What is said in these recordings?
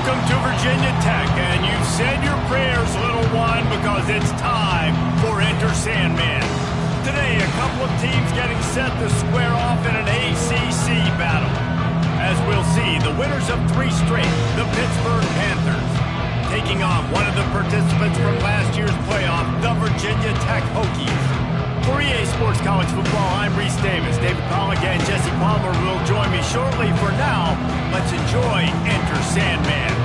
Welcome to Virginia Tech, and you've said your prayers, little one, because it's time for Enter Sandman. Today, a couple of teams getting set to square off in an ACC battle. As we'll see, the winners of 3 straight, the Pittsburgh Panthers, taking on one of the participants from last year's playoff, the Virginia Tech Hokies. For EA Sports College Football, I'm Reese Davis. David Pollock and Jesse Palmer will join me shortly. For now, let's enjoy Enter Sandman.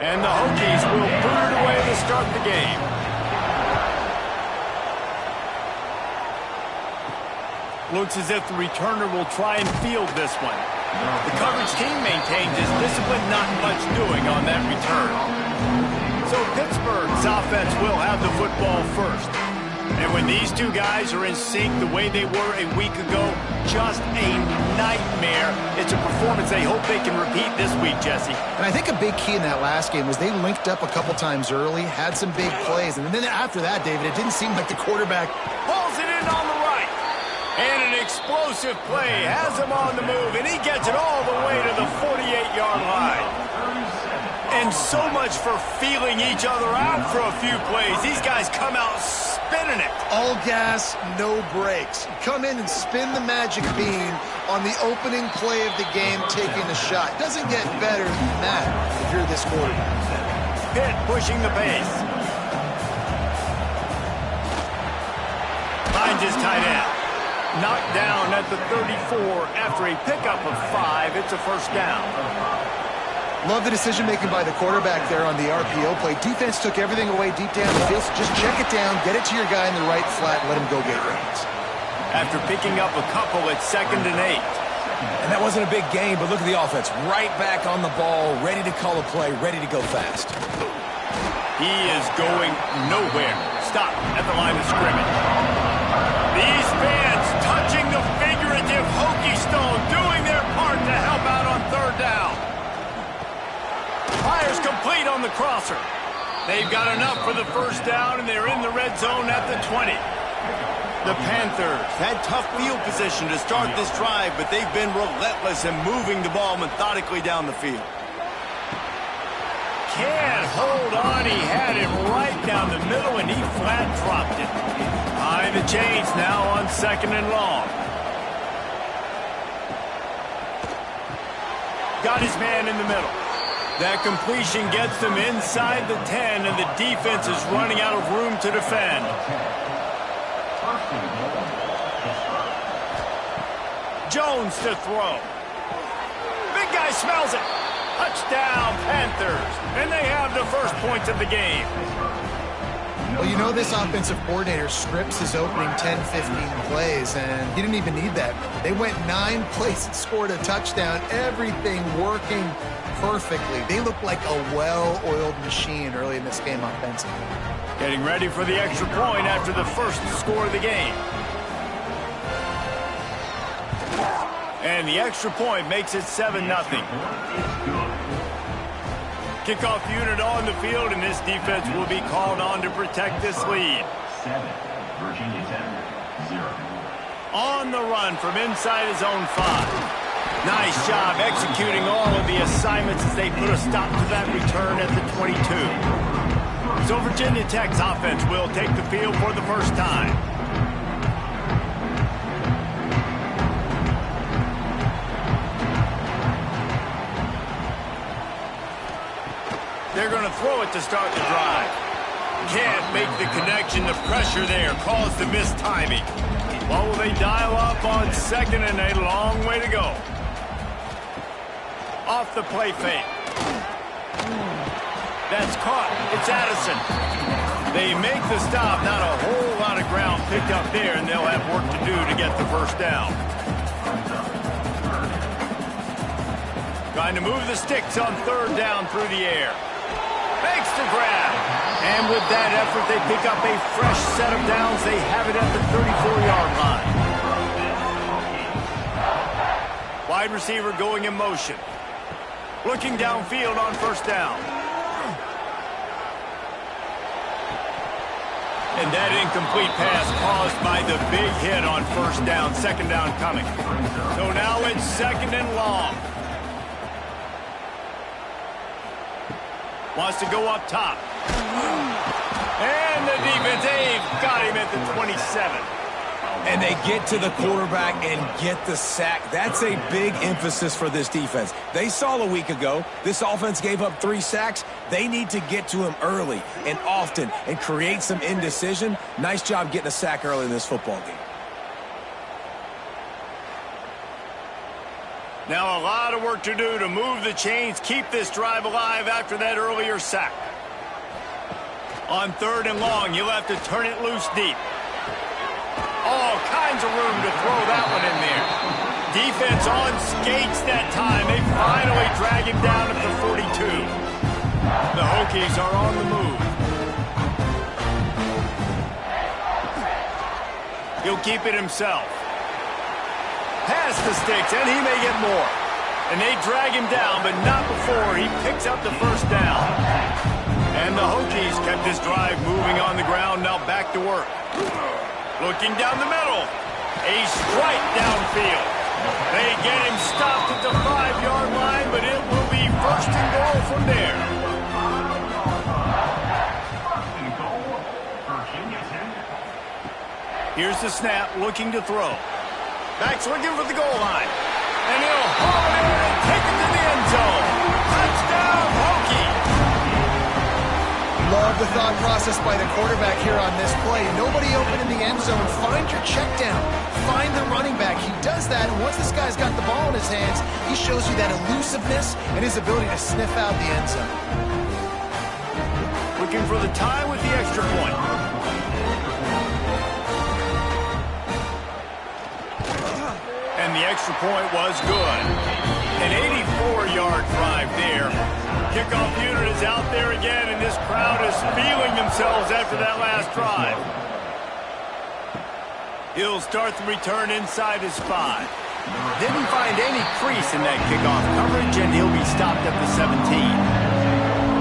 And the Hokies will put it away to start the game. Looks as if the returner will try and field this one. The coverage team maintains his discipline, not much doing on that return. So Pittsburgh's offense will have the football first. And when these two guys are in sync the way they were a week ago, just a nightmare. It's a performance they hope they can repeat this week, Jesse. And I think a big key in that last game was they linked up a couple times early, had some big plays, and then after that, David, it didn't seem like the quarterback pulls it in on the right. And an explosive play has him on the move, and he gets it all the way to the 48-yard line. And so much for feeling each other out for a few plays. These guys come out spinning it. All gas, no brakes. Come in and spin the magic bean on the opening play of the game, taking a shot. Doesn't get better than that if you're this quarterback. Pitt pushing the pace. Finds his tight end. Knocked down at the 34 after a pickup of 5. It's a first down. Love the decision-making by the quarterback there on the RPO play. Defense took everything away deep down the field. Just check it down, get it to your guy in the right flat, and let him go get rounds. After picking up a couple, it's 2nd and 8. And that wasn't a big gain, but look at the offense. Right back on the ball, ready to call a play, ready to go fast. He is going nowhere. Stop at the line of scrimmage. These fans touching the figurative Hokie stone, doing their part to help out on 3rd down. Fires complete on the crosser. They've got enough for the first down, and they're in the red zone at the 20. The Panthers had tough field position to start this drive, but they've been relentless in moving the ball methodically down the field. Can't hold on. He had him right down the middle, and he flat dropped it. Behind the chains now on 2nd and long. Got his man in the middle. That completion gets them inside the 10, and the defense is running out of room to defend. Jones to throw. Big guy smells it. Touchdown, Panthers. And they have the first points of the game. Well, you know this offensive coordinator scripts his opening 10, 15 plays, and he didn't even need that. They went 9 plays and scored a touchdown. Everything working perfectly. They look like a well-oiled machine early in this game offensively. Getting ready for the extra point after the first score of the game. And the extra point makes it 7-0. Kickoff unit on the field, and this defense will be called on to protect this lead. 7, Virginia Tech, 0. On the run from inside his own 5. Nice job executing all of the assignments as they put a stop to that return at the 22. So Virginia Tech's offense will take the field for the first time. They're going to throw it to start the drive. Can't make the connection. The pressure there caused the mistiming. Well, will they dial up on second and a long way to go? Off the play fake. That's caught. It's Addison. They make the stop. Not a whole lot of ground picked up there, and they'll have work to do to get the first down. Trying to move the sticks on third down through the air. Makes the grab. And with that effort, they pick up a fresh set of downs. They have it at the 34-yard line. Wide receiver going in motion. Looking downfield on first down. And that incomplete pass caused by the big hit on first down. Second down coming. So now it's second and long. Wants to go up top. And the defense, they've got him at the 27. And they get to the quarterback and get the sack. That's a big emphasis for this defense. They saw a week ago, this offense gave up 3 sacks. They need to get to him early and often and create some indecision. Nice job getting a sack early in this football game. Now a lot of work to do to move the chains, keep this drive alive after that earlier sack. On third and long, you'll have to turn it loose deep. All kinds of room to throw that one in there. Defense on skates that time. They finally drag him down at the 42. The Hokies are on the move. He'll keep it himself. Past the sticks, and he may get more. And they drag him down, but not before he picks up the first down. And the Hokies kept this drive moving on the ground, now back to work. Looking down the middle. A strike downfield. They get him stopped at the 5-yard line, but it will be first and goal from there. Here's the snap, looking to throw. Back's looking for the goal line. And he'll haul it in and take it to the end zone. Touchdown, Hokie! Love the thought process by the quarterback here on this play. Nobody open in the end zone. Find your check down. Find the running back. He does that, and once this guy's got the ball in his hands, he shows you that elusiveness and his ability to sniff out the end zone. Looking for the tie with the extra point. And the extra point was good. An 84-yard drive there. Kickoff unit is out there again, and this crowd is feeling themselves after that last drive. He'll start the return inside his 5. Didn't find any crease in that kickoff coverage, and he'll be stopped at the 17.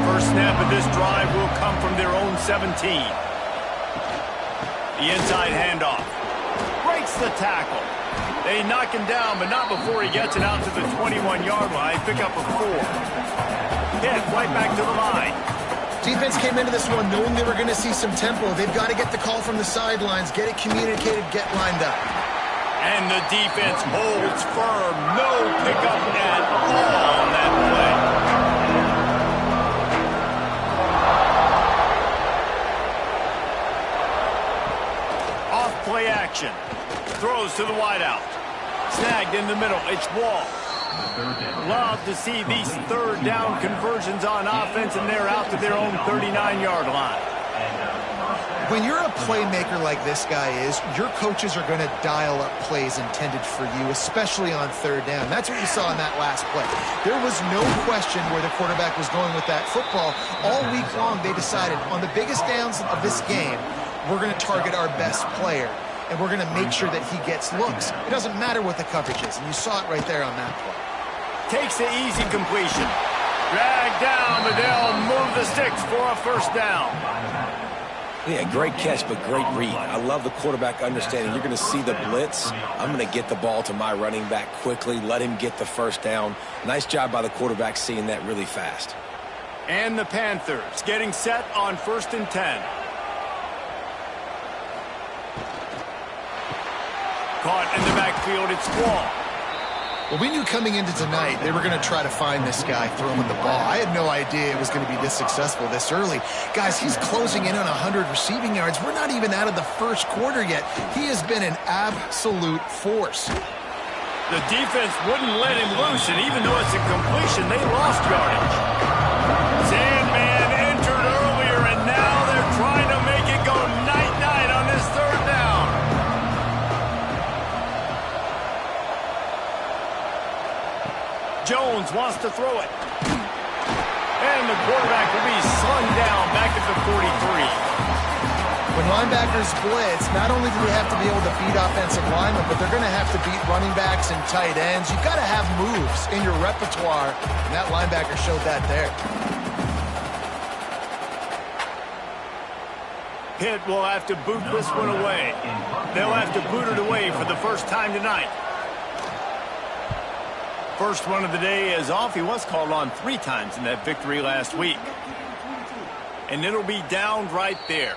First snap of this drive will come from their own 17. The inside handoff. Breaks the tackle. They knock him down, but not before he gets it out to the 21-yard line. Pick up a 4. Hit right back to the line. Defense came into this one knowing they were going to see some tempo. They've got to get the call from the sidelines, get it communicated, get lined up. And the defense holds firm. No pickup at all on that play. Off play action. Throws to the wideout. Snagged in the middle. It's Wall. Love to see these third down conversions on offense, and they're out to their own 39-yard line. When you're a playmaker like this guy is, your coaches are going to dial up plays intended for you, especially on third down. That's what you saw in that last play. There was no question where the quarterback was going with that football. All week long, they decided on the biggest downs of this game, we're going to target our best player, and we're going to make sure that he gets looks. It doesn't matter what the coverage is, and you saw it right there on that play. Takes the easy completion. Dragged down, but they'll move the sticks for a first down. Yeah, great catch, but great read. I love the quarterback understanding. You're going to see the blitz. I'm going to get the ball to my running back quickly, let him get the first down. Nice job by the quarterback seeing that really fast. And the Panthers getting set on 1st and 10. Caught in the backfield, it's Wall. Well, we knew coming into tonight they were going to try to find this guy throwing the ball. I had no idea it was going to be this successful this early. Guys, he's closing in on 100 receiving yards. We're not even out of the first quarter yet. He has been an absolute force. The defense wouldn't let him loose, and even though it's a completion, they lost yardage. Sandman entered earlier, and now they're trying to make it go night-night on this third down. Jones wants to throw it. And the quarterback will be slung down back at the 43. When linebackers blitz, not only do they have to be able to beat offensive linemen, but they're going to have to beat running backs and tight ends. You've got to have moves in your repertoire, and that linebacker showed that there. Pitt will have to boot this one away. They'll have to boot it away for the first time tonight. First one of the day is off. He was called on 3 times in that victory last week. And it'll be down right there.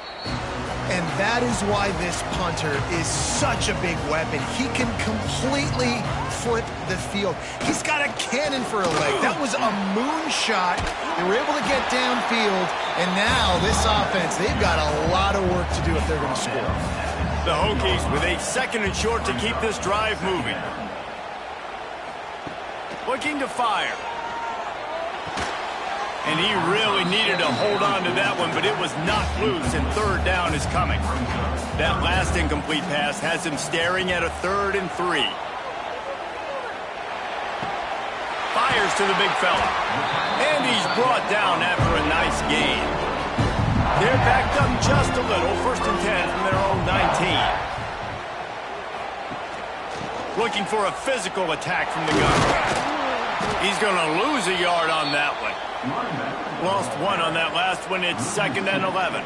And that is why this punter is such a big weapon. He can completely flip the field. He's got a cannon for a leg. That was a moonshot. They were able to get downfield, and now this offense, they've got a lot of work to do if they're going to score. The Hokies with a 2nd and short to keep this drive moving. Looking to fire. And he really needed to hold on to that one, but it was knocked loose, and third down is coming. That last incomplete pass has him staring at a 3rd and 3. Fires to the big fella. And he's brought down after a nice gain. They're backed up just a little. 1st and 10 from their own 19. Looking for a physical attack from the gun. He's going to lose a yard on that one. Lost 1 on that last one. It's 2nd and 11.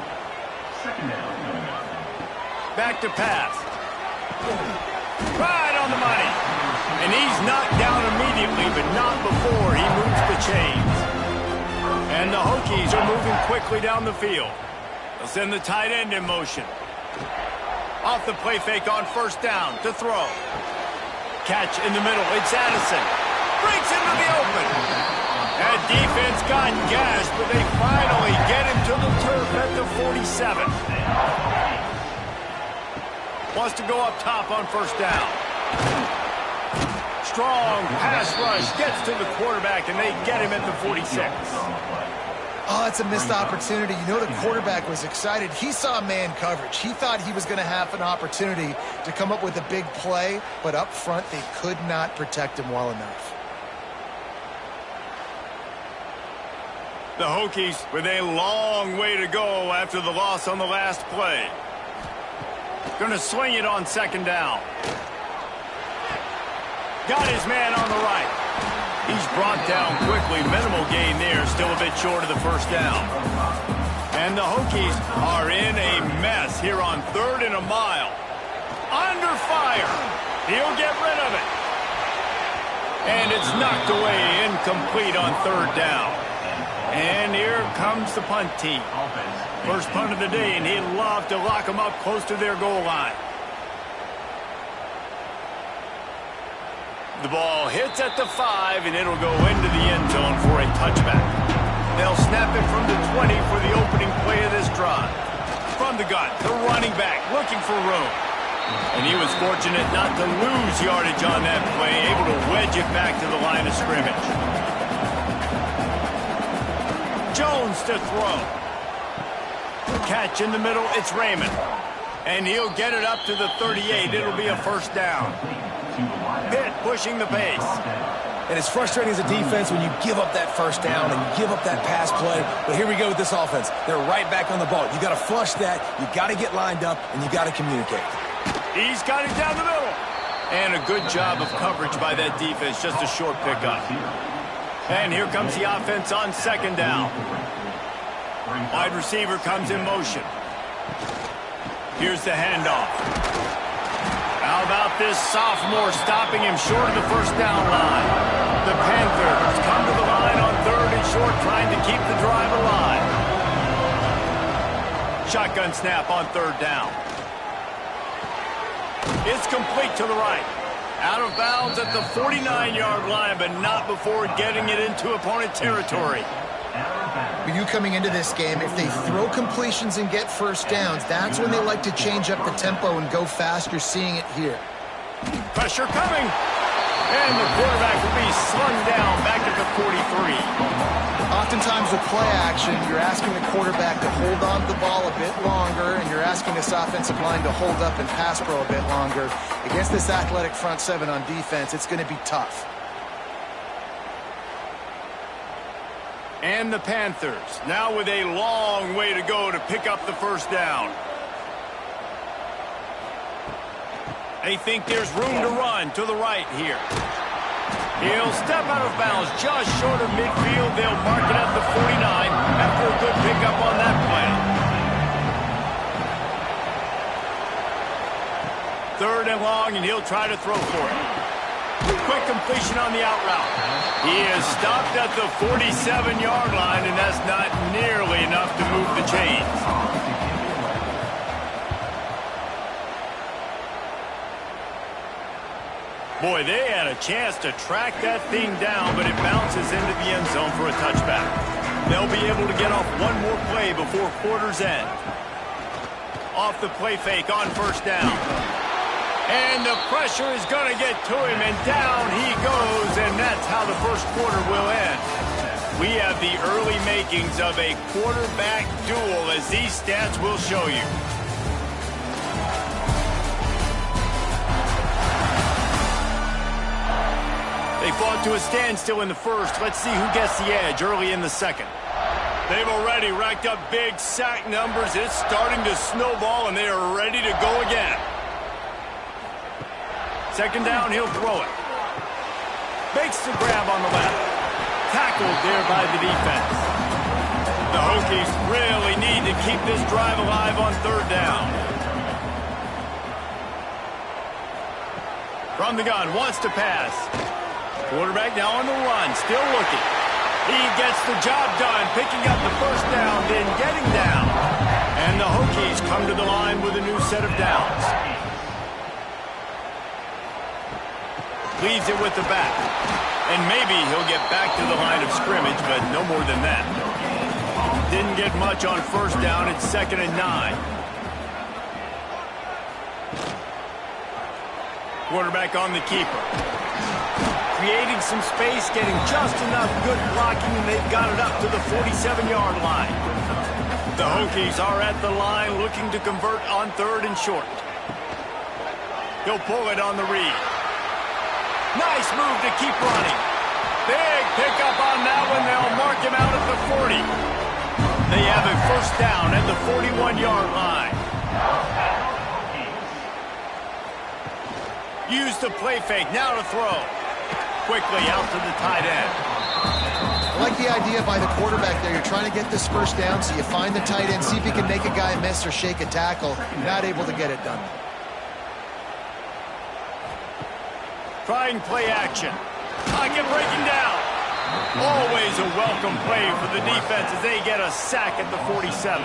Back to pass. Right on the money. And he's knocked down immediately, but not before he moves the chains. And the Hokies are moving quickly down the field. They'll send the tight end in motion. Off the play fake on 1st down to throw. Catch in the middle. It's Addison. Breaks into the open. That defense got gashed, but they finally get him to the turf at the 47. Wants to go up top on 1st down. Strong pass rush gets to the quarterback, and they get him at the 46. Oh, that's a missed opportunity. You know, the quarterback was excited. He saw man coverage. He thought he was going to have an opportunity to come up with a big play, but up front, they could not protect him well enough. The Hokies with a long way to go after the loss on the last play. Going to swing it on 2nd down. Got his man on the right. He's brought down quickly. Minimal gain there. Still a bit short of the 1st down. And the Hokies are in a mess here on 3rd and a mile. Under fire. He'll get rid of it. And it's knocked away, incomplete on 3rd down. And here comes the punt team. First punt of the day, and he'd love to lock them up close to their goal line. The ball hits at the 5, and it'll go into the end zone for a touchback. They'll snap it from the 20 for the opening play of this drive. From the gun, the running back looking for room. And he was fortunate not to lose yardage on that play, able to wedge it back to the line of scrimmage. Jones to throw. Catch in the middle, it's Raymond. And he'll get it up to the 38. It'll be a 1st down. Pitt pushing the pace. And it's frustrating as a defense when you give up that 1st down and you give up that pass play. But here we go with this offense. They're right back on the ball. You got to flush that. You got to get lined up, and you got to communicate. He's got it down the middle. And a good job of coverage by that defense. Just a short pickup. And here comes the offense on 2nd down. Wide receiver comes in motion. Here's the handoff. How about this sophomore stopping him short of the 1st down line? The Panthers come to the line on 3rd and short, trying to keep the drive alive. Shotgun snap on 3rd down. It's complete to the right. Out of bounds at the 49-yard line, but not before getting it into opponent territory. With you coming into this game, if they throw completions and get first downs, that's when they like to change up the tempo and go fast. You're seeing it here. Pressure coming. And the quarterback will be slung down back at the 43. Oftentimes with play action, you're asking the quarterback to hold on to the ball a bit longer, and you're asking this offensive line to hold up and pass pro a bit longer. Against this athletic front seven on defense, it's going to be tough. And the Panthers, now with a long way to go to pick up the first down. They think there's room to run to the right here. He'll step out of bounds just short of midfield. They'll mark it at the 49 after a good pickup on that play. Third and long, and he'll try to throw for it. Quick completion on the out route. He is stopped at the 47-yard line, and that's not nearly enough to move the chains. Boy, they had a chance to track that thing down, but it bounces into the end zone for a touchback. They'll be able to get off one more play before quarter's end. Off the play fake on first down. And the pressure is going to get to him, and down he goes, and that's how the first quarter will end. We have the early makings of a quarterback duel, as these stats will show you. They fought to a standstill in the first. Let's see who gets the edge early in the second. They've already racked up big sack numbers. It's starting to snowball, and they are ready to go again. Second down, he'll throw it. Makes the grab on the left. Tackled there by the defense. The Hokies really need to keep this drive alive on third down. From the gun, wants to pass. Quarterback now on the run, still looking. He gets the job done, picking up the first down, then getting down. And the Hokies come to the line with a new set of downs. Leaves it with the back. And maybe he'll get back to the line of scrimmage, but no more than that. Didn't get much on first down. It's 2nd and 9. Quarterback on the keeper. Creating some space, getting just enough good blocking, and they've got it up to the 47-yard line. The Hokies are at the line looking to convert on third and short. He'll pull it on the read. Nice move to keep running. Big pickup on that one. They'll mark him out at the 40. They have a first down at the 41-yard line. Use the play fake. Now to throw. Quickly out to the tight end. I like the idea by the quarterback there. You're trying to get this first down, so you find the tight end, see if he can make a guy miss or shake a tackle. Not able to get it done. Trying play action. Pocket breaking down. Always a welcome play for the defense as they get a sack at the 47.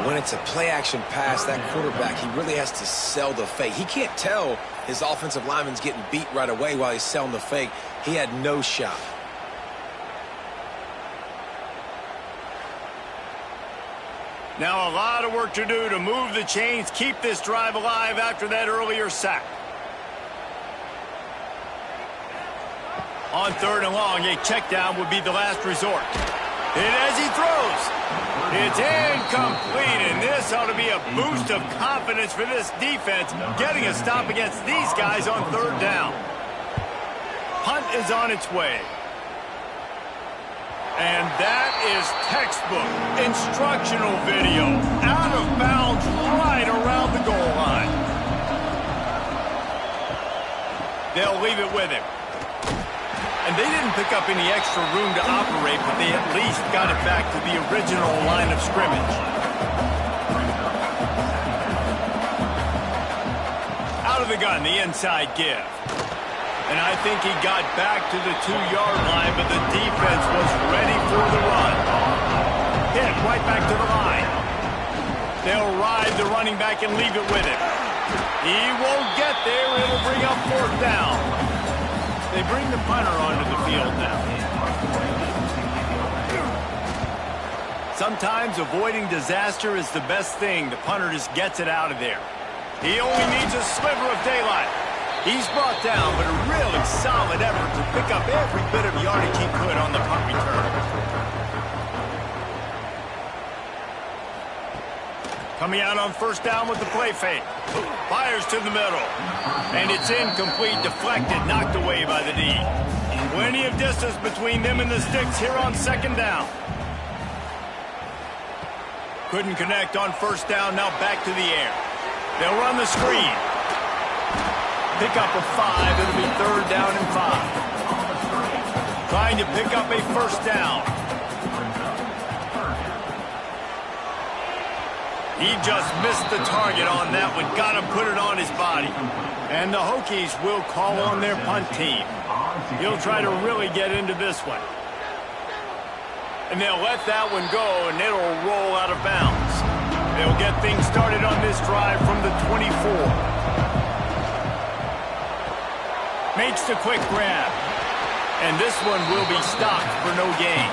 When it's a play-action pass, that quarterback, he really has to sell the fake. He can't tell his offensive lineman's getting beat right away while he's selling the fake. He had no shot. Now a lot of work to do to move the chains, keep this drive alive after that earlier sack. On third and long, a check down would be the last resort. And as he throws, it's incomplete, and this ought to be a boost of confidence for this defense, getting a stop against these guys on third down. Punt is on its way. And that is textbook instructional video. Out of bounds right around the goal line. They'll leave it with him. And they didn't pick up any extra room to operate, but they at least got it back to the original line of scrimmage. Out of the gun, the inside give. And I think he got back to the 2-yard line, but the defense was ready for the run. Hit right back to the line. They'll ride the running back and leave it with him. He won't get there. It'll bring up fourth down. They bring the punter onto the field now. Sometimes avoiding disaster is the best thing. The punter just gets it out of there. He only needs a sliver of daylight. He's brought down, but a really solid effort to pick up every bit of yardage he could on the punt return. Coming out on first down with the play fake. Fires to the middle. And it's incomplete, deflected, knocked away by the D. Plenty of distance between them and the sticks here on second down. Couldn't connect on first down, now back to the air. They'll run the screen. Pick up a 5, it'll be third down and 5. Trying to pick up a first down. He just missed the target on that one. Got to put it on his body. And the Hokies will call on their punt team. He'll try to really get into this one. And they'll let that one go, and it'll roll out of bounds. They'll get things started on this drive from the 24. Makes the quick grab. And this one will be stopped for no gain.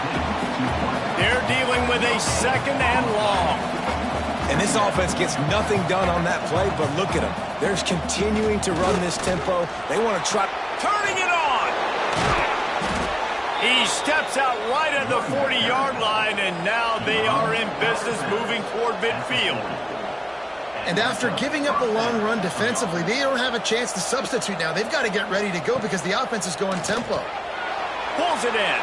They're dealing with a second and long. And this offense gets nothing done on that play, but look at them. They're continuing to run this tempo. They want to try. Turning it on! He steps out right at the 40-yard line, and now they are in business moving toward midfield. And after giving up a long run defensively, they don't have a chance to substitute now. They've got to get ready to go because the offense is going tempo. Pulls it in.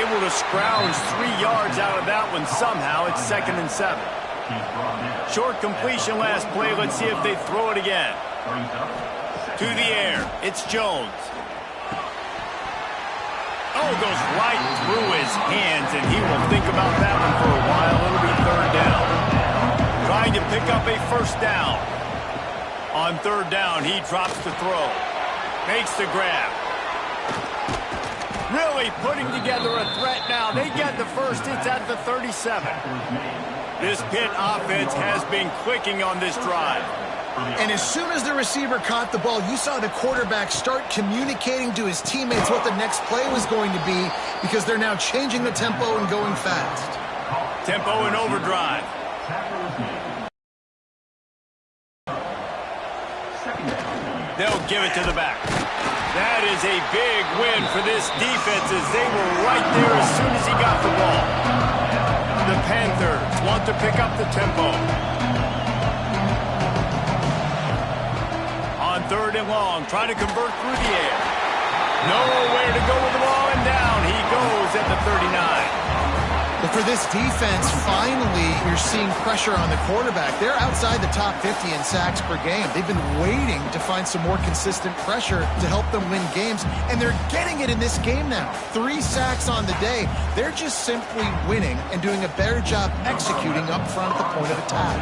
Able to scrounge 3 yards out of that one somehow. It's second and 7. Short completion last play. Let's see if they throw it again. To the air. It's Jones. Oh, goes right through his hands, and he will think about that one for a while. It'll be third down. Trying to pick up a first down. On third down, he drops the throw. Makes the grab. Really putting together a threat now. They get the first. It's at the 37. This Pitt offense has been clicking on this drive. And as soon as the receiver caught the ball, you saw the quarterback start communicating to his teammates what the next play was going to be because they're now changing the tempo and going fast. Tempo and overdrive. They'll give it to the back. That is a big win for this defense as they were right there as soon as he got the ball. The Panthers want to pick up the tempo. On third and long, trying to convert through the air. Nowhere to go with the ball, and down he goes at the 39. But for this defense, finally, you're seeing pressure on the quarterback. They're outside the top 50 in sacks per game. They've been waiting to find some more consistent pressure to help them win games, and they're getting it in this game now. 3 sacks on the day. They're just simply winning and doing a better job executing up front at the point of attack.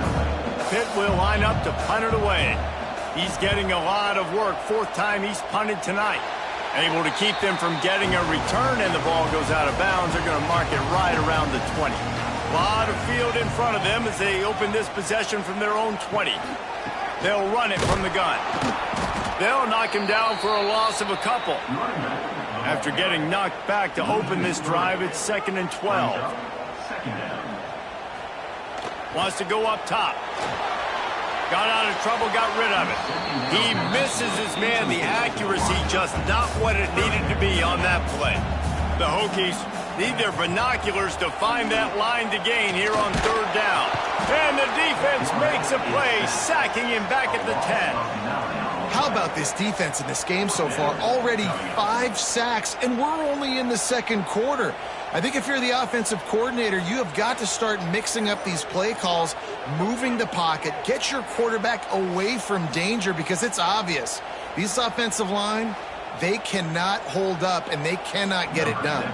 Pitt will line up to punt it away. He's getting a lot of work. 4th time he's punted tonight. Able to keep them from getting a return, and the ball goes out of bounds. They're going to mark it right around the 20. A lot of field in front of them as they open this possession from their own 20. They'll run it from the gun. They'll knock him down for a loss of a couple. After getting knocked back to open this drive, it's 2nd and 12. Wants to go up top. Got out of trouble, got rid of it. He misses his man. The accuracy just not what it needed to be on that play. The Hokies need their binoculars to find that line to gain here on third down. And the defense makes a play, sacking him back at the 10. How about this defense in this game so far? Already 5 sacks, and we're only in the second quarter. I think if you're the offensive coordinator, you have got to start mixing up these play calls, moving the pocket, get your quarterback away from danger because it's obvious. This offensive line, they cannot hold up, and they cannot get it done.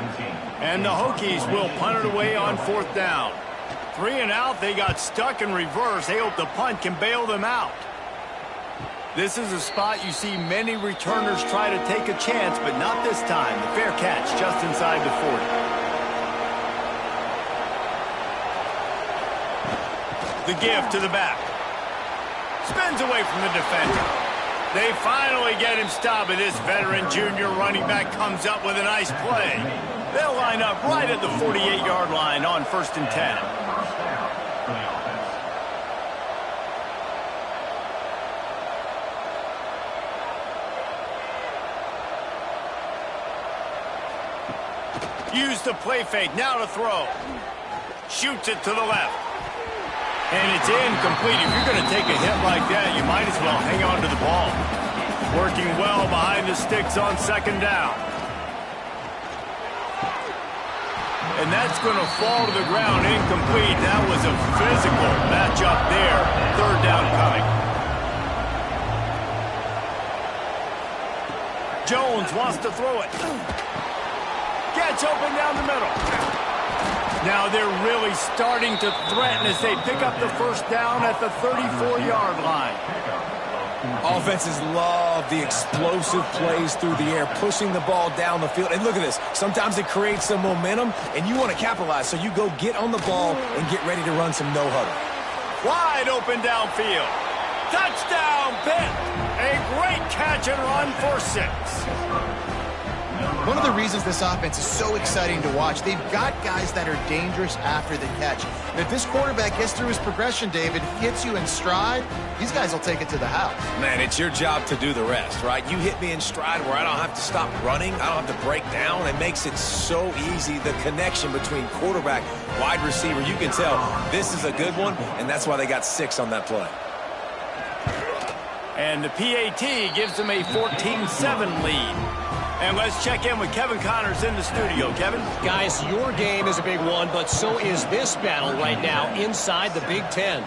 And the Hokies will punt it away on 4th down. 3 and out, they got stuck in reverse. They hope the punt can bail them out. This is a spot you see many returners try to take a chance, but not this time. The fair catch just inside the 40. The give to the back. Spins away from the defender. They finally get him stopped, and this veteran junior running back comes up with a nice play. They'll line up right at the 48-yard line on 1st and 10. Use the play fake, now to throw. Shoots it to the left. And it's incomplete. If you're going to take a hit like that, you might as well hang on to the ball. Working well behind the sticks on 2nd down. And that's going to fall to the ground, incomplete. That was a physical matchup there. 3rd down coming. Jones wants to throw it. Gets open down the middle. Now they're really starting to threaten as they pick up the 1st down at the 34-yard line. Offenses love the explosive plays through the air, pushing the ball down the field. And look at this. Sometimes it creates some momentum, and you want to capitalize. So you go get on the ball and get ready to run some no-huddle. Wide open downfield. Touchdown, Pitt. A great catch and run for 6. One of the reasons this offense is so exciting to watch, they've got guys that are dangerous after the catch. And if this quarterback gets through his progression, David, hits you in stride, these guys will take it to the house. Man, it's your job to do the rest, right? You hit me in stride where I don't have to stop running. I don't have to break down. It makes it so easy, the connection between quarterback, wide receiver. You can tell this is a good one, and that's why they got 6 on that play. And the PAT gives them a 14-7 lead. And let's check in with Kevin Connors in the studio. Kevin? Guys, your game is a big one, but so is this battle right now inside the Big Ten.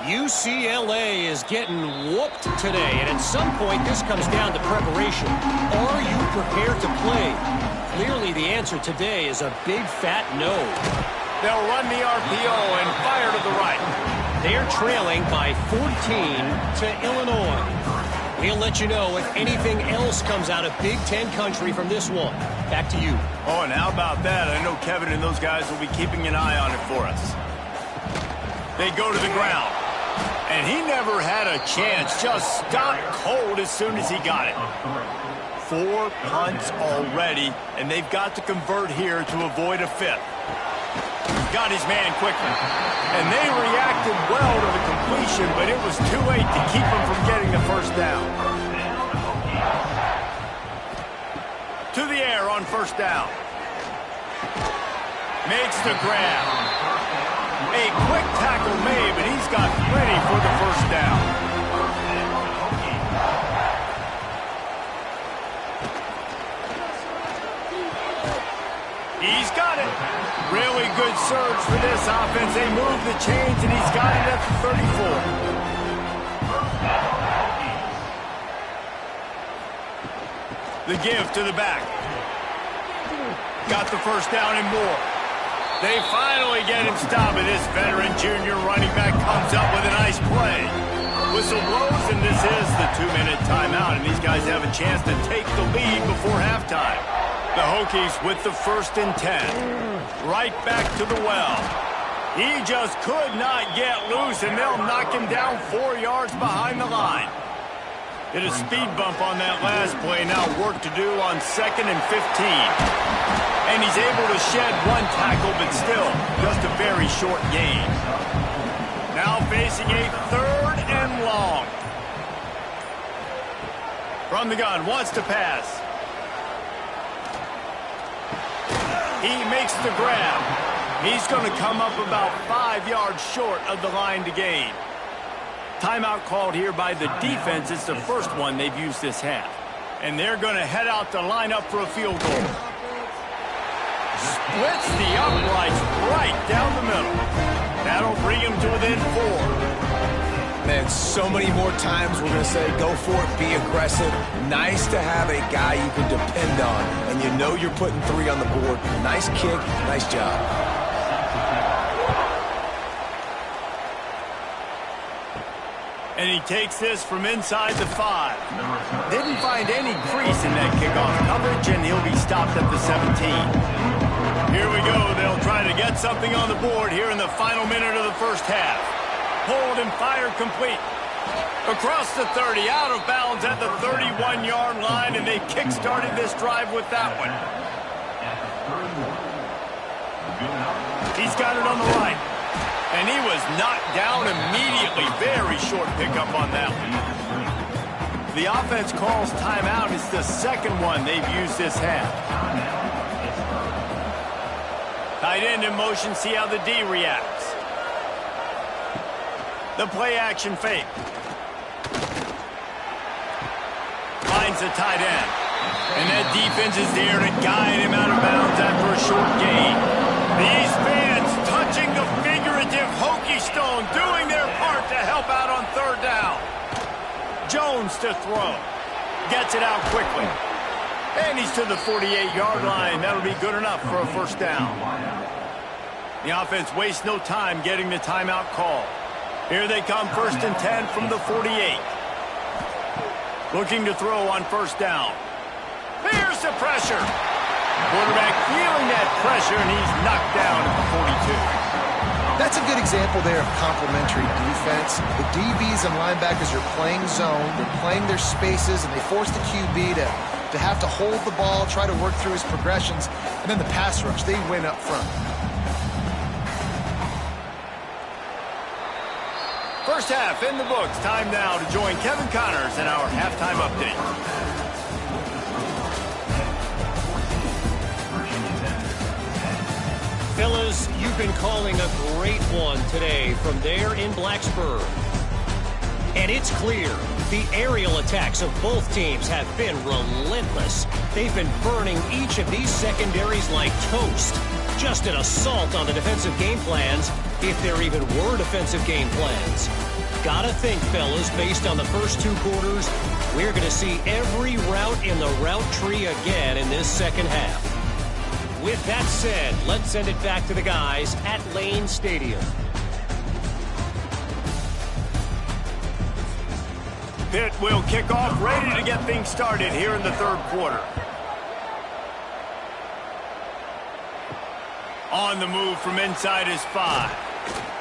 UCLA is getting whooped today, and at some point this comes down to preparation. Are you prepared to play? Clearly the answer today is a big fat no. They'll run the RPO and fire to the right. They're trailing by 14 to Illinois. We'll let you know if anything else comes out of Big Ten country from this one. Back to you. Oh, and how about that? I know Kevin and those guys will be keeping an eye on it for us. They go to the ground. And he never had a chance. Just stopped cold as soon as he got it. 4 punts already, and they've got to convert here to avoid a 5th. Got his man quickly. And they reacted well to the completion, but it was too late to keep him from getting the 1st down. To the air on 1st down. Makes the grab. A quick tackle made, but he's got plenty for the 1st down. He's got it. Really good surge for this offense. They move the chains, and he's got it at the 34. The give to the back. Got the 1st down and more. They finally get him stopped, and this veteran junior running back comes up with a nice play. Whistle blows, and this is the 2-minute timeout, and these guys have a chance to take the lead before halftime. The Hokies with the 1st and 10. Right back to the well. He just could not get loose, and they'll knock him down 4 yards behind the line. Hit a speed bump on that last play. Now work to do on 2nd and 15. And he's able to shed 1 tackle, but still just a very short gain. Now facing a 3rd and long. From the gun, wants to pass. He makes the grab. He's going to come up about 5 yards short of the line to gain. Timeout called here by the defense. It's the first one they've used this half. And they're going to head out to line up for a field goal. Splits the uprights right down the middle. That'll bring him to within 4. Man, so many more times we're going to say, go for it, be aggressive. Nice to have a guy you can depend on, and you know you're putting 3 on the board. Nice kick, nice job. And he takes this from inside the 5. Didn't find any crease in that kickoff coverage, and he'll be stopped at the 17. Here we go. They'll try to get something on the board here in the final minute of the 1st half. Hold and fire complete. Across the 30, out of bounds at the 31-yard line, and they kick-started this drive with that one. He's got it on the right. And he was knocked down immediately. Very short pickup on that one. The offense calls timeout. It's the second one they've used this half. Tight end in motion. See how the D reacts. The play action fake. Finds the tight end. And that defense is there to guide him out of bounds after a short gain. These fans touching the figurative Hokie stone, doing their part to help out on third down. Jones to throw. Gets it out quickly. And he's to the 48-yard line. That'll be good enough for a first down. The offense wastes no time getting the timeout call. Here they come, 1st and 10 from the 48. Looking to throw on first down. Here's the pressure. Quarterback feeling that pressure, and he's knocked down at the 42. That's a good example there of complementary defense. The DBs and linebackers are playing zone, they're playing their spaces, and they force the QB to have to hold the ball, try to work through his progressions, and then the pass rush, they win up front. First half in the books. Time now to join Kevin Connors in our halftime update. Fellas, you've been calling a great one today from there in Blacksburg. And it's clear the aerial attacks of both teams have been relentless. They've been burning each of these secondaries like toast. Just an assault on the defensive game plans, if there even were defensive game plans. Gotta think, fellas, based on the first 2 quarters, we're going to see every route in the route tree again in this second half. With that said, let's send it back to the guys at Lane Stadium. Pitt will kick off, ready to get things started here in the third quarter. On the move from inside his 5.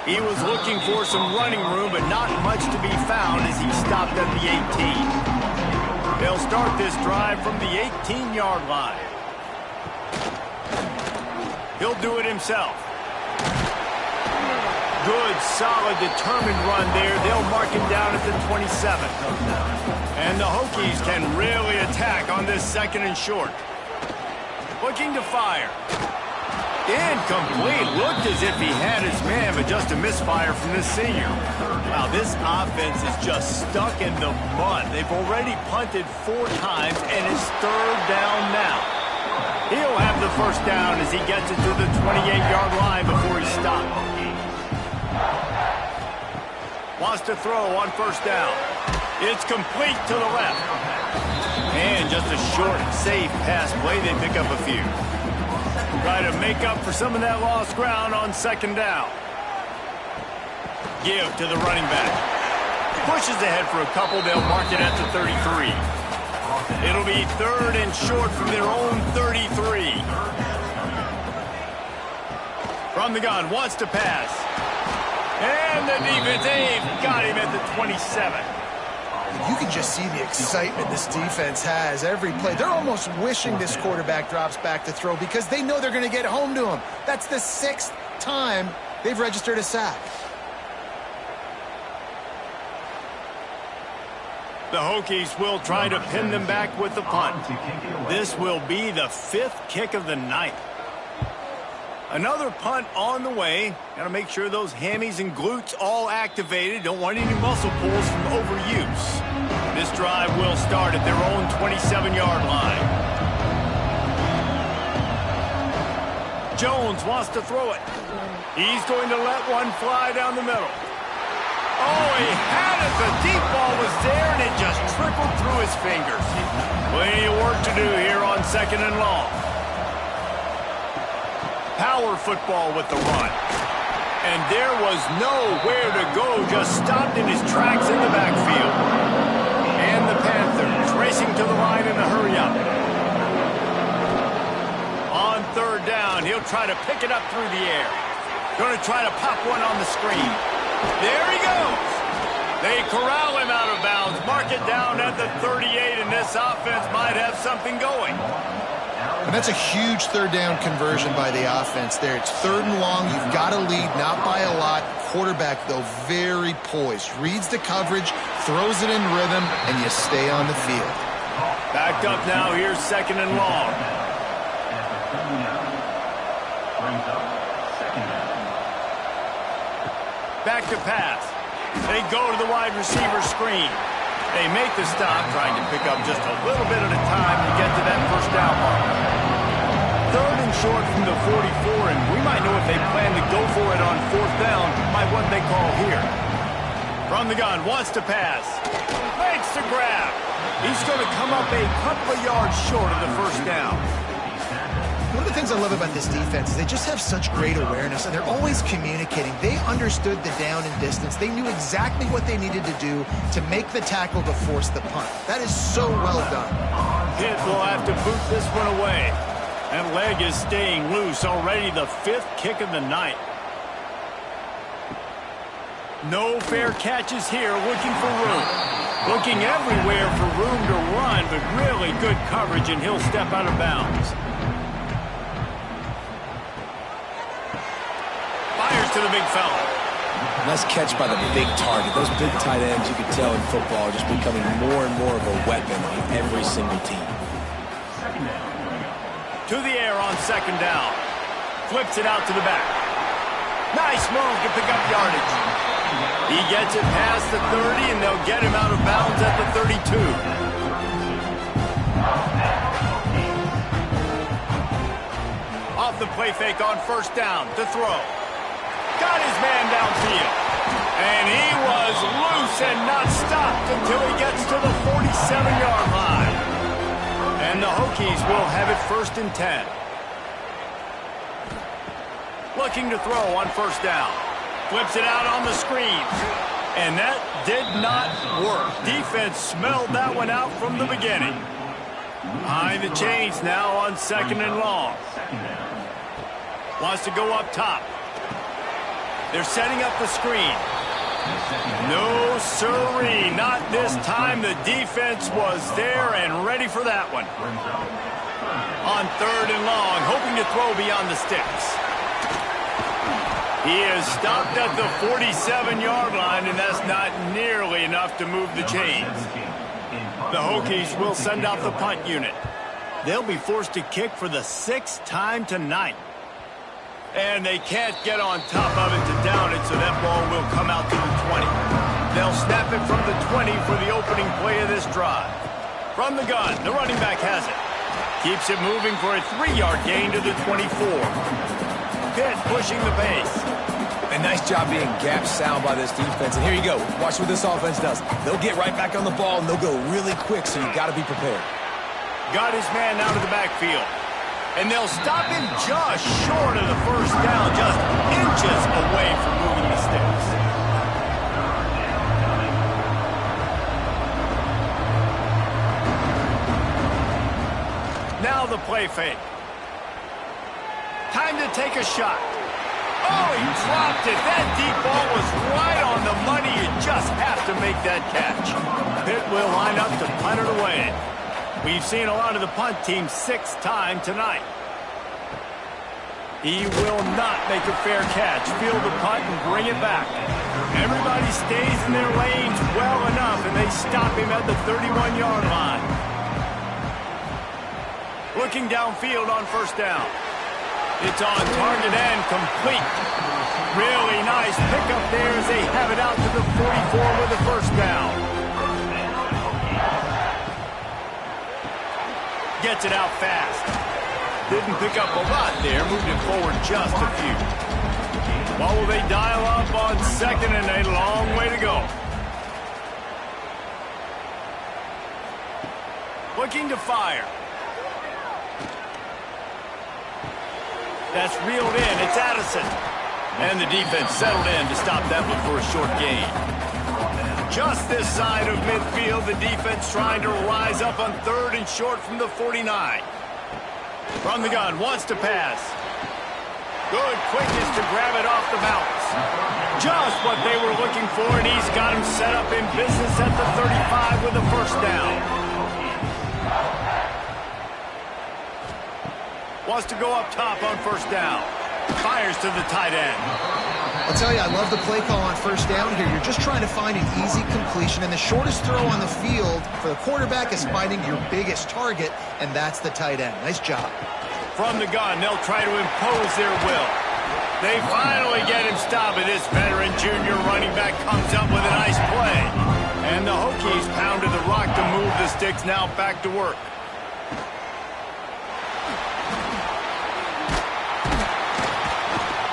He was looking for some running room, but not much to be found as he stopped at the 18. They'll start this drive from the 18-yard line. He'll do it himself. Good, solid, determined run there. They'll mark him down at the 27. And the Hokies can really attack on this 2nd and short. Looking to fire. Incomplete. Looked as if he had his man, but just a misfire from this senior. Wow, this offense is just stuck in the mud. They've already punted 4 times, and it's third down now. He'll have the first down as he gets it to the 28-yard line before he stopped. Wants to throw on first down. It's complete to the left. And just a short, safe pass play. They pick up a few. Try to make up for some of that lost ground on 2nd down. Give to the running back. Pushes ahead for a couple. They'll mark it at the 33. It'll be 3rd and short from their own 33. From the gun, wants to pass. And the defense, they've got him at the 27. You can just see the excitement this defense has every play. They're almost wishing this quarterback drops back to throw because they know they're going to get home to him. That's the 6th time they've registered a sack. The Hokies will try to pin them back with the punt. This will be the 5th kick of the night. Another punt on the way. Got to make sure those hammies and glutes all activated. Don't want any muscle pulls from overuse. This drive will start at their own 27-yard line. Jones wants to throw it. He's going to let one fly down the middle. Oh, he had it. The deep ball was there, and it just trickled through his fingers. Plenty of work to do here on 2nd and long. Power football with the run. And there was nowhere to go, just stopped in his tracks in the backfield. And the Panthers racing to the line in a hurry-up. On 3rd down, he'll try to pick it up through the air. Going to try to pop one on the screen. There he goes. They corral him out of bounds. Mark it down at the 38, and this offense might have something going. And that's a huge third down conversion by the offense there. It's 3rd and long. You've got to lead, not by a lot. Quarterback, though, very poised. Reads the coverage, throws it in rhythm, and you stay on the field. Backed up now. Here's 2nd and long. Back to pass. They go to the wide receiver screen. They make the stop, trying to pick up just a little bit at a time to get to that first down mark. 3rd and short from the 44, and we might know if they plan to go for it on 4th down by what they call here. From the gun, wants to pass. Makes the grab. He's going to come up a couple of yards short of the first down. One of the things I love about this defense is they just have such great awareness, and they're always communicating. They understood the down and distance. They knew exactly what they needed to do to make the tackle to force the punt. That is so well done. Pitt will have to boot this one away. That leg is staying loose. Already the 5th kick of the night. No fair catches here. Looking for room. Looking everywhere for room to run, but really good coverage, and he'll step out of bounds. Fires to the big fella. Nice catch by the big target. Those big tight ends, you can tell in football, are just becoming more and more of a weapon on every single team. To the air on 2nd down. Flips it out to the back. Nice move to pick up yardage. He gets it past the 30, and they'll get him out of bounds at the 32. Off the play fake on 1st down to throw. Got his man downfield. And he was loose and not stopped until he gets to the 47-yard line. And the Hokies will have it 1st and 10. Looking to throw on 1st down. Flips it out on the screen. And that did not work. Defense smelled that one out from the beginning. Behind the chains now on 2nd and long. Wants to go up top. They're setting up the screen. No siree, not this time. The defense was there and ready for that one. On 3rd and long, hoping to throw beyond the sticks. He is stopped at the 47-yard line, and that's not nearly enough to move the chains. The Hokies will send out the punt unit. They'll be forced to kick for the 6th time tonight. And they can't get on top of it to down it, so that ball will come out to the 20. They'll snap it from the 20 for the opening play of this drive. From the gun, the running back has it. Keeps it moving for a 3-yard gain to the 24. Pitt pushing the pace. A nice job being gap sound by this defense. And here you go. Watch what this offense does. They'll get right back on the ball, and they'll go really quick, so you've got to be prepared. Got his man out of the backfield. And they'll stop him just short of the 1st down, just inches away from moving the sticks. Now the play fake. Time to take a shot. Oh, he dropped it. That deep ball was right on the money. You just have to make that catch. Pitt will line up to punt it away. We've seen a lot of the punt team 6th time tonight. He will not make a fair catch. Field the punt and bring it back. Everybody stays in their lanes well enough, and they stop him at the 31-yard line. Looking downfield on 1st down. It's on target and complete. Really nice pickup there as they have it out to the 44 with the 1st down. Gets it out fast. Didn't pick up a lot there. Moved it forward just a few. What will they dial up on 2nd and a long way to go? Looking to fire. That's reeled in. It's Addison. And the defense settled in to stop that one for a short gain. Just this side of midfield, the defense trying to rise up on 3rd and short from the 49. From the gun, wants to pass. Good quickness to grab it off the bounce. Just what they were looking for, and he's got him set up in business at the 35 with a first down. Wants to go up top on first down. Fires to the tight end. I'll tell you, I love the play call on first down here. You're just trying to find an easy completion, and the shortest throw on the field for the quarterback is finding your biggest target, and that's the tight end. Nice job. From the gun, they'll try to impose their will. They finally get him stopped, and this veteran junior running back comes up with a nice play. And the Hokies pounded the rock to move the sticks, now back to work.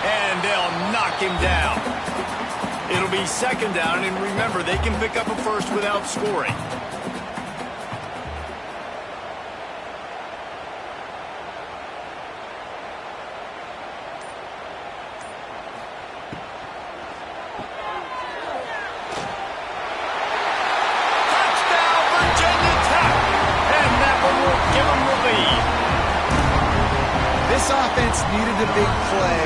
And they'll knock him down. It'll be second down, and remember, they can pick up a first without scoring. This offense needed a big play,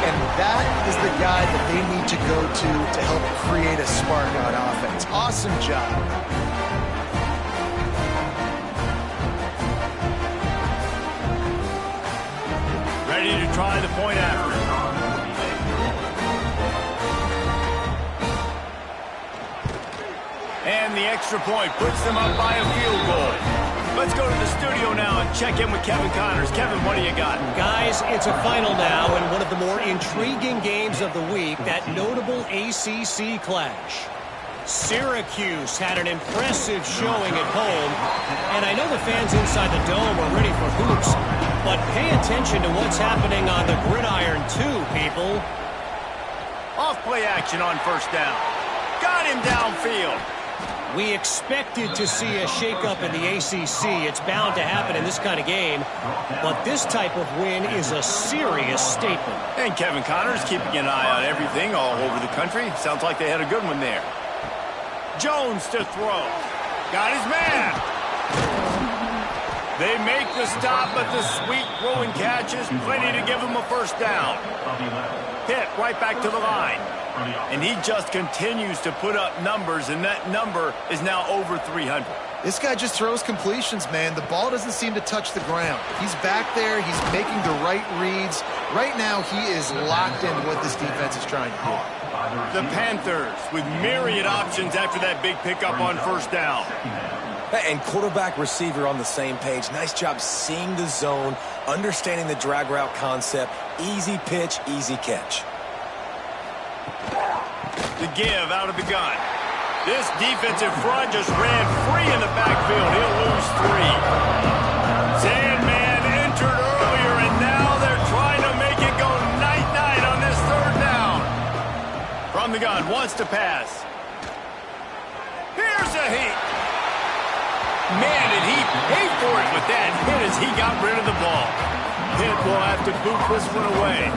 and that is the guy that they need to go to help create a spark on offense. Awesome job. Ready to try the point after. And the extra point puts them up by a field goal. Let's go to the studio now and check in with Kevin Connors. Kevin, what do you got? Guys, it's a final now and one of the more intriguing games of the week, that notable ACC clash. Syracuse had an impressive showing at home, and I know the fans inside the dome are ready for hoops, but pay attention to what's happening on the gridiron too, people. Off-play action on first down. Got him downfield. We expected to see a shakeup in the ACC. It's bound to happen in this kind of game. But this type of win is a serious statement. And Kevin Connors keeping an eye on everything all over the country. Sounds like they had a good one there. Jones to throw. Got his man. They make the stop, but the sweet throwing catch is plenty to give him a first down. Hit right back to the line. And he just continues to put up numbers, and that number is now over 300. This guy just throws completions, man. The ball doesn't seem to touch the ground. He's back there. He's making the right reads. Right now, he is locked into what this defense is trying to do. The Panthers with myriad options after that big pickup on first down. And quarterback receiver on the same page. Nice job seeing the zone, understanding the drag route concept. Easy pitch, easy catch. The give out of the gun. This defensive front just ran free in the backfield. He'll lose 3. Sandman entered earlier, and now they're trying to make it go night-night on this third down. From the gun, wants to pass. Here's a heat. Man, did he pay for it with that hit as he got rid of the ball. Pitt will have to boot this one away.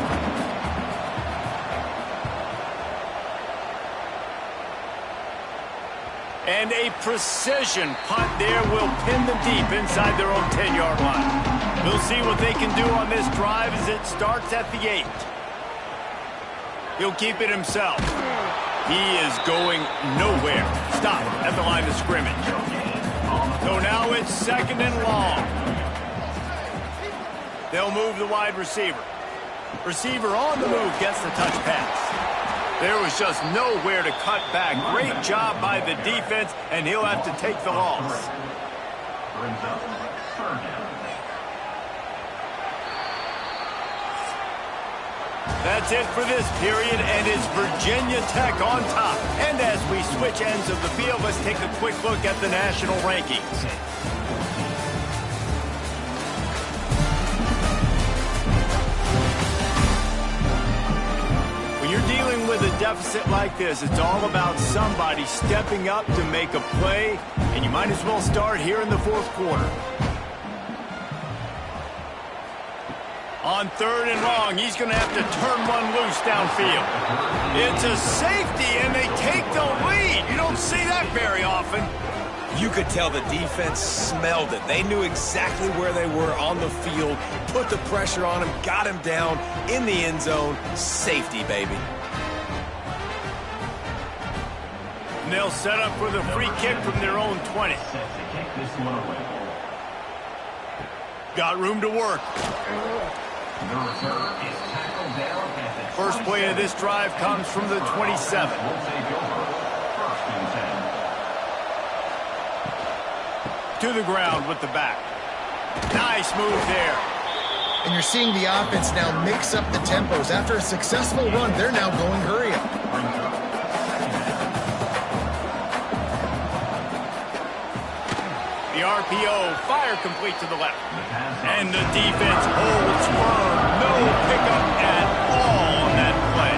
And a precision punt there will pin them deep inside their own 10-yard line. We'll see what they can do on this drive as it starts at the 8. He'll keep it himself. He is going nowhere. Stop at the line of scrimmage. So now it's second and long. They'll move the wide receiver. Receiver on the move gets the touch pass. There was just nowhere to cut back. Great job by the defense, and he'll have to take the loss. That's it for this period, and it's Virginia Tech on top. And as we switch ends of the field, let's take a quick look at the national rankings. When you're dealing with a deficit like this, it's all about somebody stepping up to make a play, and you might as well start here in the fourth quarter. On third and long, he's going to have to turn one loose downfield. It's a safety, and they take the lead. You don't see that very often. You could tell the defense smelled it. They knew exactly where they were on the field, put the pressure on him, got him down in the end zone. Safety, baby. And they'll set up for the free kick from their own 20. Set to kick this one away. Got room to work. The return is tackled down at the First play of this drive comes from the 27. We'll take over. First and 10. To the ground with the back. Nice move there. And you're seeing the offense now mix up the tempos. After a successful run, they're now going hurry up. The RPO, fire complete to the left. And the defense holds firm. No pickup at all on that play.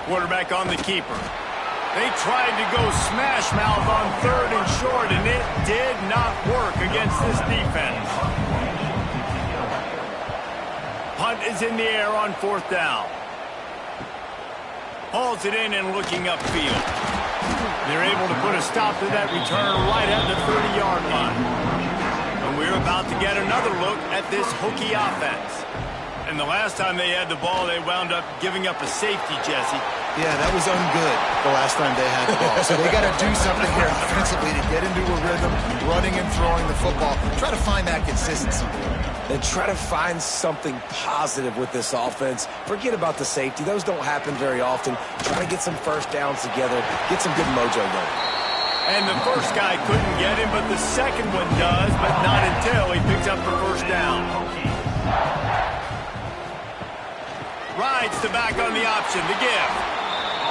Quarterback on the keeper. They tried to go smash mouth on 3rd and short, and it did not work against this defense. Punt is in the air on 4th down. Hauls it in and looking upfield. They're able to put a stop to that return right at the 30-yard line. And we're about to get another look at this hooky offense. And the last time they had the ball, they wound up giving up a safety, Jesse. Yeah, that was ungood the last time they had the ball. So they got to do something here offensively to get into a rhythm, running and throwing the football. Try to find that consistency. And try to find something positive with this offense. Forget about the safety. Those don't happen very often. Try to get some first downs together. Get some good mojo going. And the first guy couldn't get him, but the second one does, but not until he picks up the first down. Rides the back on the option, the give.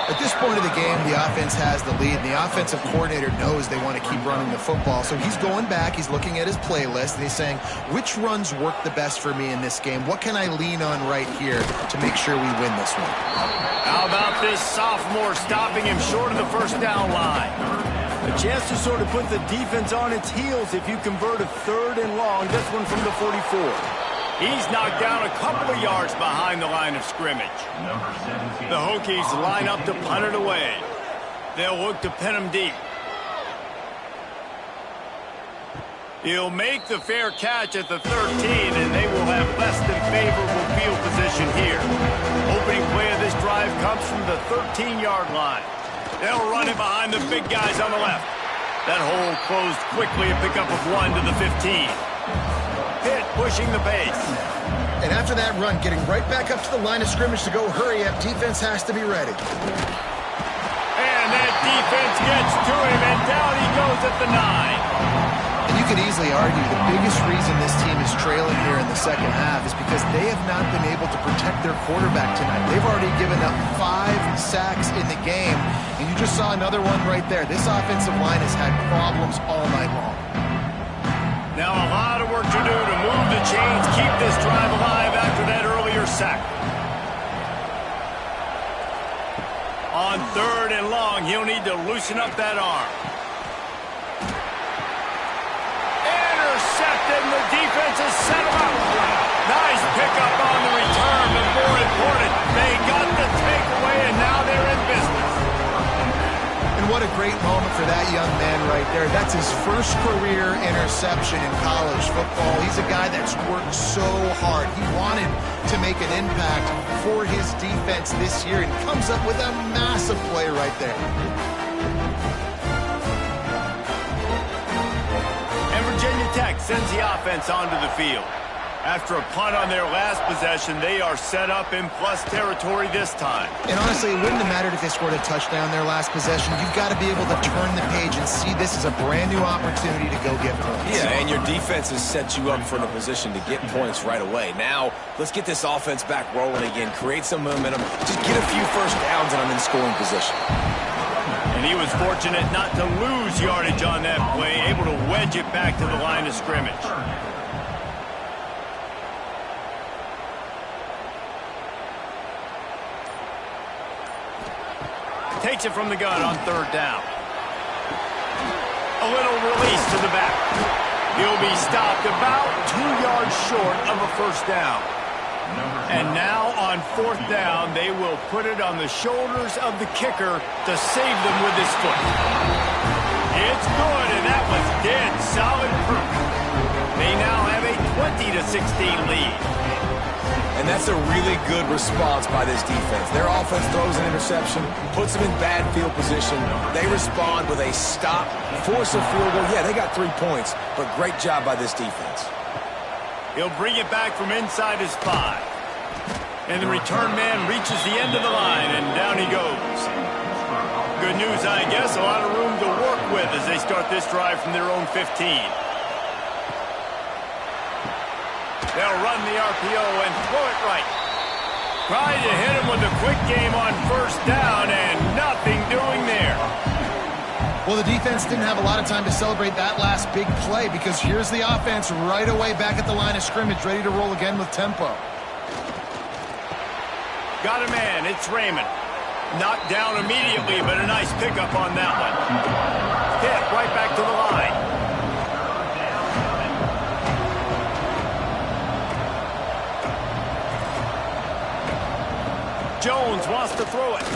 At this point of the game, the offense has the lead, and the offensive coordinator knows they want to keep running the football. So he's going back, he's looking at his playlist, and he's saying, which runs work the best for me in this game? What can I lean on right here to make sure we win this one? How about this sophomore stopping him short of the first down line? A chance to sort of put the defense on its heels if you convert a 3rd and long, this one from the 44. He's knocked down a couple of yards behind the line of scrimmage. The Hokies line up to punt it away. They'll look to pin him deep. He'll make the fair catch at the 13, and they will have less than favorable field position here. Opening play of this drive comes from the 13-yard line. They'll run it behind the big guys on the left. That hole closed quickly, a pickup of 1 to the 15. Pitt pushing the pace. And after that run, getting right back up to the line of scrimmage to go hurry up, defense has to be ready. And that defense gets to him, and down he goes at the 9. And you could easily argue the biggest reason this team is trailing here in the second half is because they have not been able to protect their quarterback tonight. They've already given up 5 sacks in the game, and you just saw another one right there. This offensive line has had problems all night long. Now a lot of work to do to move the chains, keep this drive alive after that earlier sack. On 3rd and long, he'll need to loosen up that arm. Intercepted, and the defense has set him up. Nice pickup on the return, but more important, they got the takeaway, and now they're in business. And what a great moment for that young man right there. That's his first career interception in college football. He's a guy that's worked so hard. He wanted to make an impact for his defense this year and comes up with a massive play right there. And Virginia Tech sends the offense onto the field. After a punt on their last possession, they are set up in plus territory this time. And honestly, it wouldn't have mattered if they scored a touchdown their last possession. You've got to be able to turn the page and see this as a brand new opportunity to go get points. Yeah, and your defense has set you up for the position to get points right away. Now, let's get this offense back rolling again, create some momentum, just get a few first downs, and I'm in scoring position. And he was fortunate not to lose yardage on that play, able to wedge it back to the line of scrimmage. Takes it from the gun on 3rd down. A little release to the back. He'll be stopped about 2 yards short of a first down. And now on 4th down, they will put it on the shoulders of the kicker to save them with his foot. It's good, and that was dead solid proof. They now have a 20-16 lead. And that's a really good response by this defense. Their offense throws an interception, puts them in bad field position. They respond with a stop, force a field goal. Yeah, they got 3 points, but great job by this defense. He'll bring it back from inside his 5. And the return man reaches the end of the line, and down he goes. Good news, I guess, a lot of room to work with as they start this drive from their own 15. They'll run the RPO and throw it right. Tried to hit him with a quick game on 1st down, and nothing doing there. Well, the defense didn't have a lot of time to celebrate that last big play because here's the offense right away back at the line of scrimmage, ready to roll again with tempo. Got a man, it's Raymond. Knocked down immediately, but a nice pickup on that one. Hit right back to the line. Jones wants to throw it.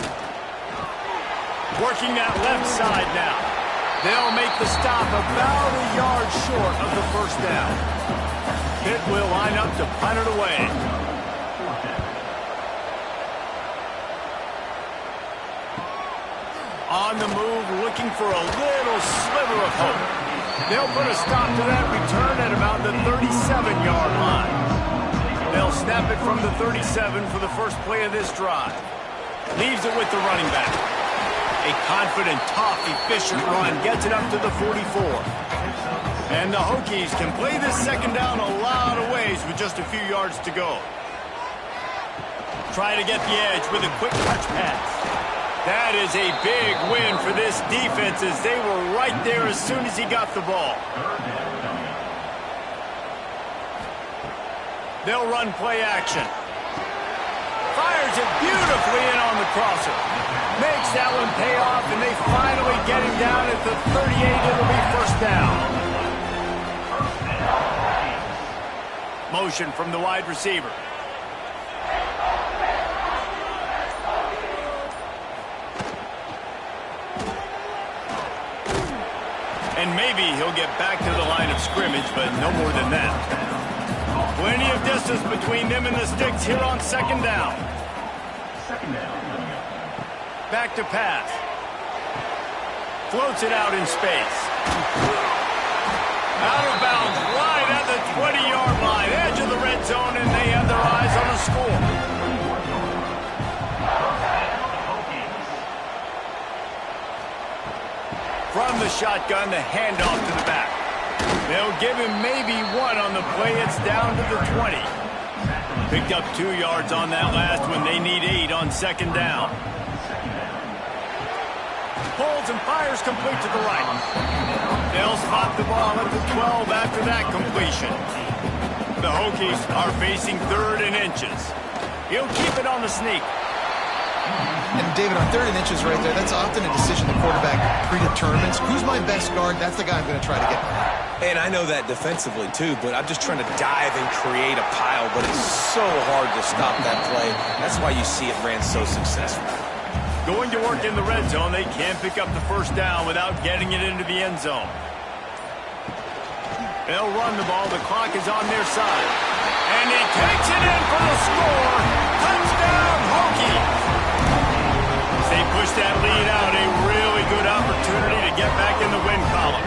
Working that left side now. They'll make the stop about a yard short of the 1st down. Pitt will line up to punt it away. On the move, looking for a little sliver of hope. They'll put a stop to that return at about the 37-yard line. They'll snap it from the 37 for the first play of this drive. Leaves it with the running back. A confident, tough, efficient run gets it up to the 44. And the Hokies can play this 2nd down a lot of ways with just a few yards to go. Try to get the edge with a quick touch pass. That is a big win for this defense as they were right there as soon as he got the ball. They'll run play action. Fires it beautifully in on the crosser. Makes that one pay off, and they finally get him down at the 38. It'll be 1st down. Motion from the wide receiver. And maybe he'll get back to the line of scrimmage, but no more than that. Plenty of distance between them and the sticks here on 2nd down. Back to pass. Floats it out in space. Out of bounds, right at the 20-yard line, edge of the red zone, and they have their eyes on the score. From the shotgun, the handoff to the back. They'll give him maybe 1 on the play. It's down to the 20. Picked up 2 yards on that last one. They need 8 on 2nd down. Pulls and fires complete to the right. They'll spot the ball at the 12 after that completion. The Hokies are facing 3rd and inches. He'll keep it on the sneak. And David, on 3rd and inches right there, that's often a decision the quarterback predetermines. Who's my best guard? That's the guy I'm going to try to get behind. And I know that defensively, too, but I'm just trying to dive and create a pile, but it's so hard to stop that play. That's why you see it ran so successful. Going to work in the red zone, they can't pick up the 1st down without getting it into the end zone. They'll run the ball. The clock is on their side. And he takes it in for the score. Touchdown, Hokies! As they push that lead out, a really good opportunity to get back in the win column.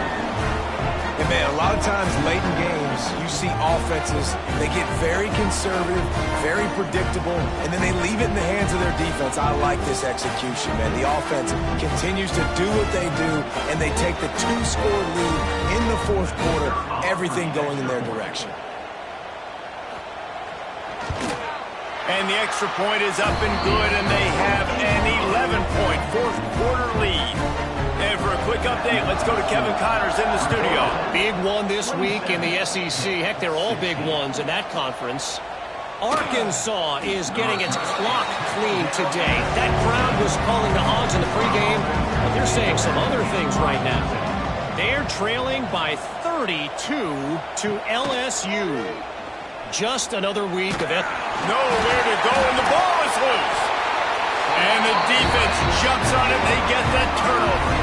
And man, a lot of times late in games, you see offenses, they get very conservative, very predictable, and then they leave it in the hands of their defense. I like this execution, man. The offense continues to do what they do, and they take the 2-score lead in the 4th quarter, everything going in their direction. And the extra point is up and good, and they have an 11-point 4th quarter lead. And for a quick update, let's go to Kevin Connors in the studio. Big one this week in the SEC. Heck, they're all big ones in that conference. Arkansas is getting its clock cleaned today. That crowd was calling the Hogs in the pregame, but they're saying some other things right now. They're trailing by 32 to LSU. Just another week of it. Nowhere to go, and the ball is loose. And the defense jumps on it. They get that turnover.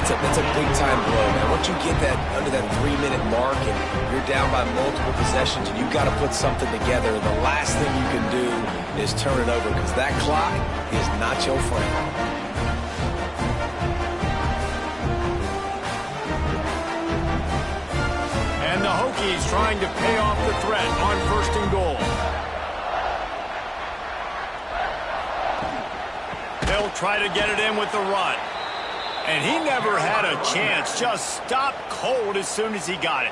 That's a big-time blow, man. Once you get that under that 3-minute mark and you're down by multiple possessions and you've got to put something together, the last thing you can do is turn it over because that clock is not your friend. And the Hokies trying to pay off the threat on 1st and goal. They'll try to get it in with the run. And he never had a chance. Just stopped cold as soon as he got it.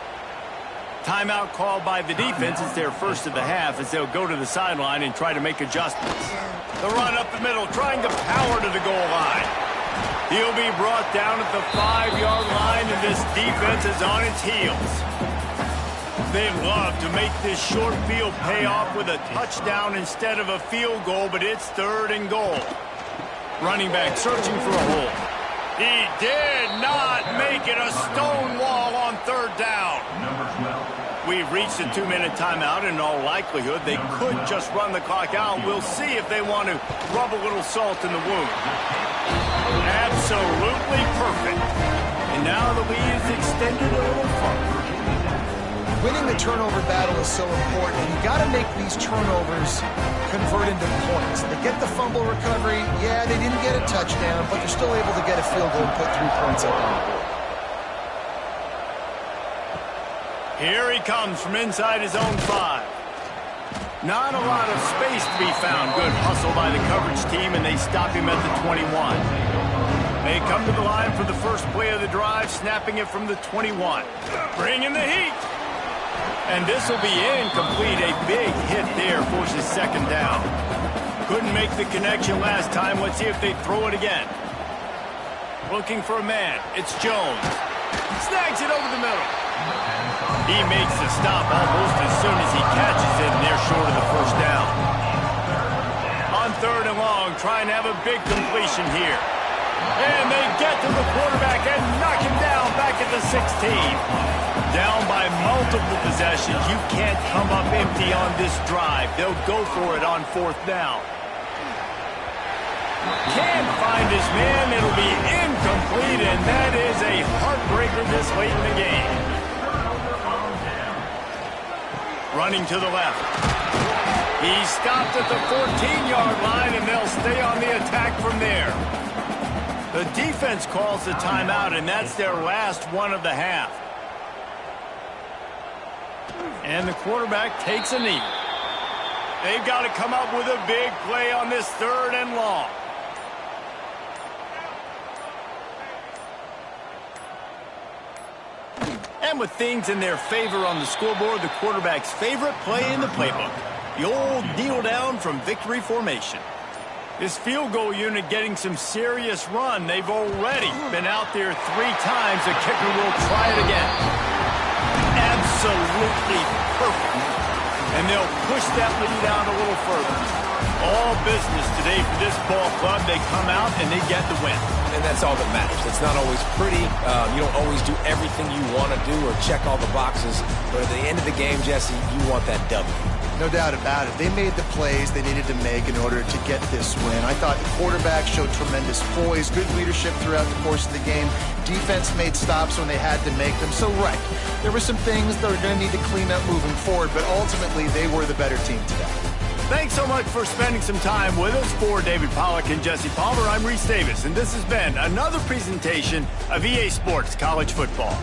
Timeout called by the defense. It's their first of the half as they'll go to the sideline and try to make adjustments. The run up the middle, trying to power to the goal line. He'll be brought down at the 5-yard line, and this defense is on its heels. They love to make this short field pay off with a touchdown instead of a field goal, but it's 3rd and goal. Running back searching for a hole. He did not make it. A stone wall on 3rd down. We've reached a 2-minute timeout. In all likelihood, they could just run the clock out. We'll see if they want to rub a little salt in the wound. Absolutely perfect. And now the lead is extended a little farther. Winning the turnover battle is so important. You got to make these turnovers convert into points. They get the fumble recovery. Yeah, they didn't get a touchdown, but they're still able to get a field goal and put 3 points up on the board. Here he comes from inside his own 5. Not a lot of space to be found. Good hustle by the coverage team, and they stop him at the 21. They come to the line for the first play of the drive, snapping it from the 21. Bring in the heat. And this will be incomplete. A big hit there forces 2nd down. Couldn't make the connection last time. Let's see if they throw it again. Looking for a man. It's Jones. Snags it over the middle. He makes the stop almost as soon as he catches it, and they're short of the 1st down. On 3rd and long, trying to have a big completion here. And they get to the quarterback and knock him down back at the 16. Down by multiple possessions. You can't come up empty on this drive. They'll go for it on 4th down. Can't find his man. It'll be incomplete, and that is a heartbreaker this late in the game. Running to the left. He stopped at the 14-yard line, and they'll stay on the attack from there. The defense calls the timeout, and that's their last one of the half. And the quarterback takes a knee. They've got to come up with a big play on this 3rd and long. And with things in their favor on the scoreboard, the quarterback's favorite play in the playbook. The old kneel down from victory formation. This field goal unit getting some serious run. They've already been out there 3 times. The kicker will try it again. Absolutely perfect. And they'll push that lead out a little further. All business today for this ball club. They come out and they get the win. And that's all that matters. It's not always pretty. You don't always do everything you want to do or check all the boxes. But at the end of the game, Jesse, you want that W. No doubt about it. They made the plays they needed to make in order to get this win. I thought the quarterback showed tremendous poise, good leadership throughout the course of the game. Defense made stops when they had to make them. So, right, there were some things that are going to need to clean up moving forward, but ultimately they were the better team today. Thanks so much for spending some time with us. For David Pollack and Jesse Palmer, I'm Reese Davis, and this has been another presentation of EA Sports College Football.